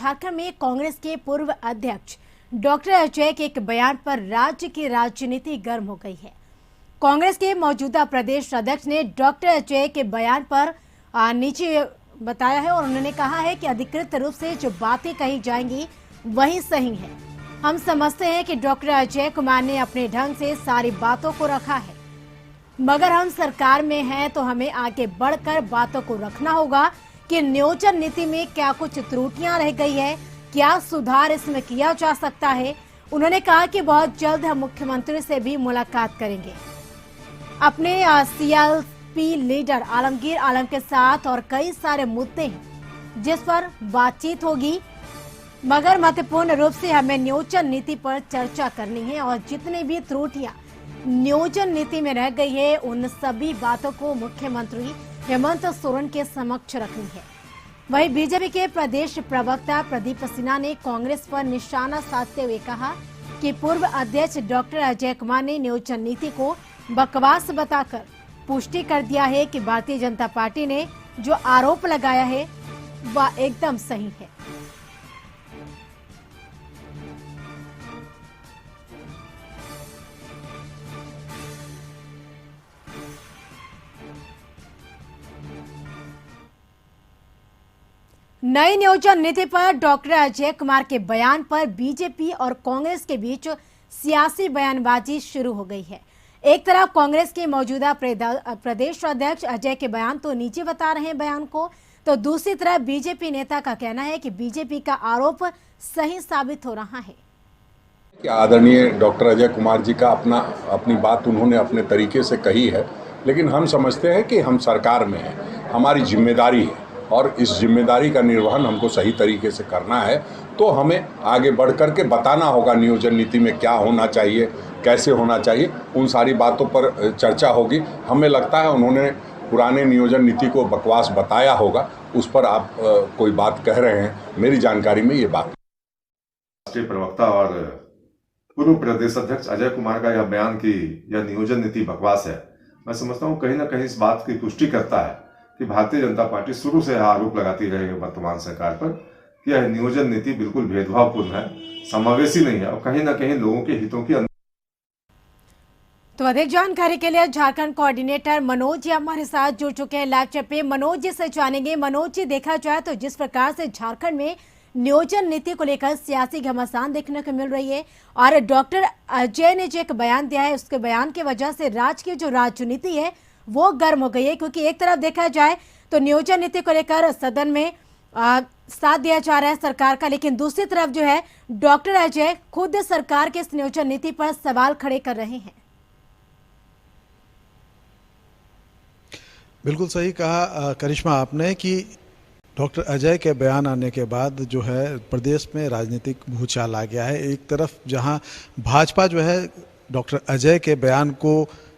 झारखंड में कांग्रेस के पूर्व अध्यक्ष डॉक्टर अजय के एक बयान पर राज्य की राजनीति गर्म हो गई है। कांग्रेस के मौजूदा प्रदेश अध्यक्ष ने डॉक्टर अजय के बयान पर नीचे बताया है और उन्होंने कहा है कि अधिकृत रूप से जो बातें कही जाएंगी वही सही है। हम समझते हैं कि डॉक्टर अजय कुमार ने अपने ढंग से सारी बातों को रखा है, मगर हम सरकार में हैं तो हमें आगे बढ़कर बातों को रखना होगा कि नियोजन नीति में क्या कुछ त्रुटियां रह गई है, क्या सुधार इसमें किया जा सकता है। उन्होंने कहा कि बहुत जल्द हम मुख्यमंत्री से भी मुलाकात करेंगे। अपने सीएलपी लीडर आलमगीर आलम के साथ और कई सारे मुद्दे हैं जिस पर बातचीत होगी, मगर महत्वपूर्ण रूप से हमें नियोजन नीति पर चर्चा करनी है और जितनी भी त्रुटियां नियोजन नीति में रह गई है उन सभी बातों को मुख्यमंत्री हेमंत सोरेन के समक्ष रखनी है। वहीं बीजेपी के प्रदेश प्रवक्ता प्रदीप सिन्हा ने कांग्रेस पर निशाना साधते हुए कहा कि पूर्व अध्यक्ष डॉक्टर अजय कुमार ने नियोजन नीति को बकवास बताकर पुष्टि कर दिया है कि भारतीय जनता पार्टी ने जो आरोप लगाया है वह एकदम सही है। नई नियोजन नीति पर डॉक्टर अजय कुमार के बयान पर बीजेपी और कांग्रेस के बीच सियासी बयानबाजी शुरू हो गई है। एक तरफ कांग्रेस के मौजूदा प्रदेश अध्यक्ष अजय के बयान तो नीचे बता रहे हैं बयान को, तो दूसरी तरफ बीजेपी नेता का कहना है कि बीजेपी का आरोप सही साबित हो रहा है कि आदरणीय डॉक्टर अजय कुमार जी का अपनी बात उन्होंने अपने तरीके से कही है, लेकिन हम समझते हैं कि हम सरकार में हैं, हमारी जिम्मेदारी है और इस जिम्मेदारी का निर्वहन हमको सही तरीके से करना है। तो हमें आगे बढ़ कर के बताना होगा नियोजन नीति में क्या होना चाहिए, कैसे होना चाहिए, उन सारी बातों पर चर्चा होगी। हमें लगता है उन्होंने पुराने नियोजन नीति को बकवास बताया होगा, उस पर आप कोई बात कह रहे हैं। मेरी जानकारी में ये बात राष्ट्रीय प्रवक्ता और पूर्व प्रदेश अध्यक्ष अजय कुमार का यह बयान कि यह नियोजन नीति बकवास है, मैं समझता हूँ कहीं ना कहीं इस बात की पुष्टि करता है कि भारतीय जनता पार्टी शुरू से आरोप लगाती रही है वर्तमान सरकार पर कि यह नियोजन नीति बिल्कुल भेदभावपूर्ण है, समावेशी नहीं है और कहीं ना कहीं लोगों के हितों की। तो अधिक जानकारी के लिए झारखंड कोऑर्डिनेटर मनोज जी हमारे साथ जुड़ चुके हैं लाइव चैट पे। मनोज जी से जानेंगे। मनोज जी, देखा जाए तो जिस प्रकार से झारखंड में नियोजन नीति को लेकर सियासी घमासान देखने को मिल रही है और डॉक्टर अजय ने जो एक बयान दिया है उसके बयान की वजह से राज्य की जो राजनीति है वो गर्म हो गई है, क्योंकि एक तरफ देखा जाए तो नियोजन नीति को लेकर सदन में साथ दिया जा रहा है सरकार का, लेकिन दूसरी तरफ जो है डॉक्टर अजय खुद सरकार के इस नियोजन नीति पर सवाल खड़े कर रहे हैं। बिल्कुल सही कहा करिश्मा आपने कि डॉक्टर अजय के बयान आने के बाद जो है प्रदेश में राजनीतिक भूचाल आ गया है। एक तरफ जहां भाजपा जो है डॉक्टर अजय के बयान को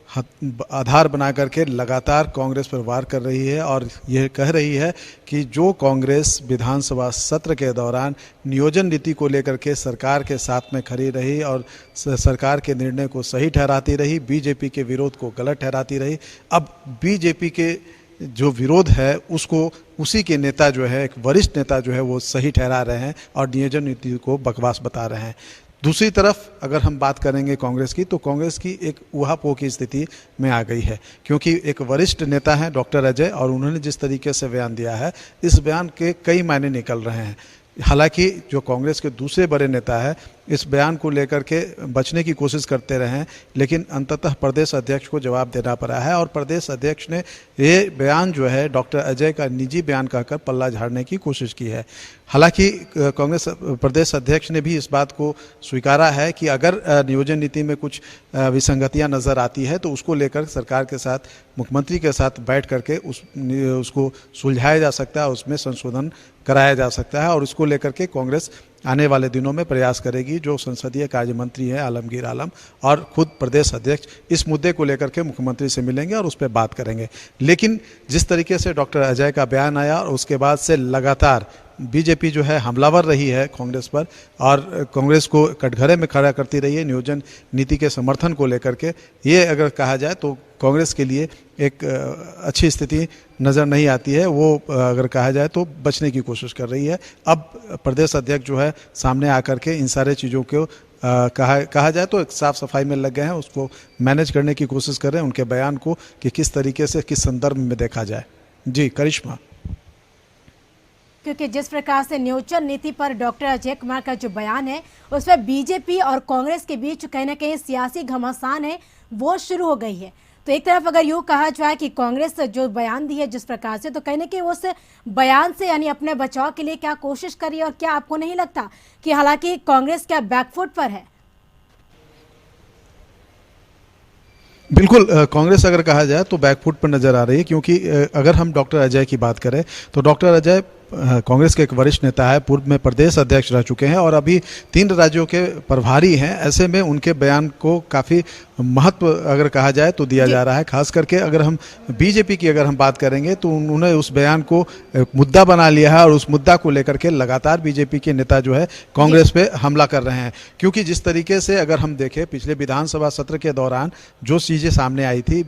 आधार बना करके लगातार कांग्रेस पर वार कर रही है और यह कह रही है कि जो कांग्रेस विधानसभा सत्र के दौरान नियोजन नीति को लेकर के सरकार के साथ में खड़ी रही और सरकार के निर्णय को सही ठहराती रही, बीजेपी के विरोध को गलत ठहराती रही, अब बीजेपी के जो विरोध है उसको उसी के नेता जो है, एक वरिष्ठ नेता जो है वो सही ठहरा रहे हैं और नियोजन नीति को बकवास बता रहे हैं। दूसरी तरफ अगर हम बात करेंगे कांग्रेस की, तो कांग्रेस की एक ऊहापोह की स्थिति में आ गई है, क्योंकि एक वरिष्ठ नेता है डॉक्टर अजय और उन्होंने जिस तरीके से बयान दिया है इस बयान के कई मायने निकल रहे हैं। हालांकि जो कांग्रेस के दूसरे बड़े नेता है इस बयान को लेकर के बचने की कोशिश करते रहे हैं, लेकिन अंततः प्रदेश अध्यक्ष को जवाब देना पड़ा है और प्रदेश अध्यक्ष ने ये बयान जो है डॉक्टर अजय का निजी बयान कहकर पल्ला झाड़ने की कोशिश की है। हालांकि कांग्रेस प्रदेश अध्यक्ष ने भी इस बात को स्वीकारा है कि अगर नियोजन नीति में कुछ विसंगतियां नज़र आती है तो उसको लेकर सरकार के साथ, मुख्यमंत्री के साथ बैठ करके उसको सुलझाया जा सकता है, उसमें संशोधन कराया जा सकता है और उसको लेकर के कांग्रेस आने वाले दिनों में प्रयास करेगी। जो संसदीय कार्य मंत्री हैं आलमगीर आलम और खुद प्रदेश अध्यक्ष इस मुद्दे को लेकर के मुख्यमंत्री से मिलेंगे और उस पर बात करेंगे। लेकिन जिस तरीके से डॉक्टर अजय का बयान आया और उसके बाद से लगातार बीजेपी जो है हमलावर रही है कांग्रेस पर और कांग्रेस को कटघरे में खड़ा करती रही है नियोजन नीति के समर्थन को लेकर के, ये अगर कहा जाए तो कांग्रेस के लिए एक अच्छी स्थिति नज़र नहीं आती है। वो अगर कहा जाए तो बचने की कोशिश कर रही है। अब प्रदेश अध्यक्ष जो है सामने आकर के इन सारे चीज़ों को कहा जाए तो एक साफ सफाई में लग गए हैं, उसको मैनेज करने की कोशिश कर रहे हैं, उनके बयान को कि किस तरीके से किस संदर्भ में देखा जाए। जी करिश्मा। क्योंकि जिस प्रकार से नियोजन नीति पर डॉक्टर अजय कुमार का जो बयान है उसमें बीजेपी और कांग्रेस के बीच कहीं ना कहीं सियासी घमासान है वो शुरू हो गई है। तो एक तरफ अगर यूँ कहा जाए कि कांग्रेस जो बयान दी है जिस प्रकार से, तो कहीं ना कहीं उस बयान से यानी अपने बचाव के लिए क्या कोशिश करी, और क्या आपको नहीं लगता कि हालांकि कांग्रेस क्या बैकफुट पर है? बिल्कुल, कांग्रेस अगर कहा जाए तो बैकफुट पर नजर आ रही है, क्योंकि अगर हम डॉक्टर अजय की बात करें तो डॉक्टर अजय कांग्रेस के एक वरिष्ठ नेता है, पूर्व में प्रदेश अध्यक्ष रह चुके हैं और अभी 3 राज्यों के प्रभारी हैं। ऐसे में उनके बयान को काफ़ी महत्व अगर कहा जाए तो दिया जा रहा है। खास करके अगर हम बीजेपी की अगर हम बात करेंगे तो उन्होंने उस बयान को मुद्दा बना लिया है और उस मुद्दा को लेकर के लगातार बीजेपी के नेता जो है कांग्रेस पे हमला कर रहे हैं। क्योंकि जिस तरीके से अगर हम देखें पिछले विधानसभा सत्र के दौरान जो चीज़ें सामने आई थी,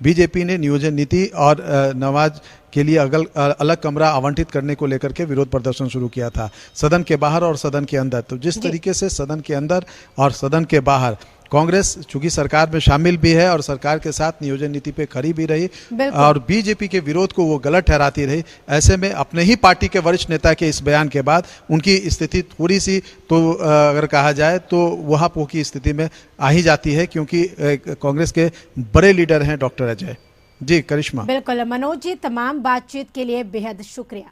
बीजेपी ने नियोजन नीति और नवाज के लिए अलग कमरा आवंटित करने को लेकर के विरोध प्रदर्शन शुरू किया था, सदन के बाहर और सदन के अंदर। तो जिस तरीके से सदन के अंदर और सदन के बाहर कांग्रेस चूंकि सरकार में शामिल भी है और सरकार के साथ नियोजन नीति पे खड़ी भी रही और बीजेपी के विरोध को वो गलत ठहराती रही, ऐसे में अपने ही पार्टी के वरिष्ठ नेता के इस बयान के बाद उनकी स्थिति थोड़ी सी तो अगर कहा जाए तो वहाँ पोकी स्थिति में आ ही जाती है, क्योंकि कांग्रेस के बड़े लीडर हैं डॉक्टर अजय। जी करिश्मा। बिल्कुल मनोज जी, तमाम बातचीत के लिए बेहद शुक्रिया।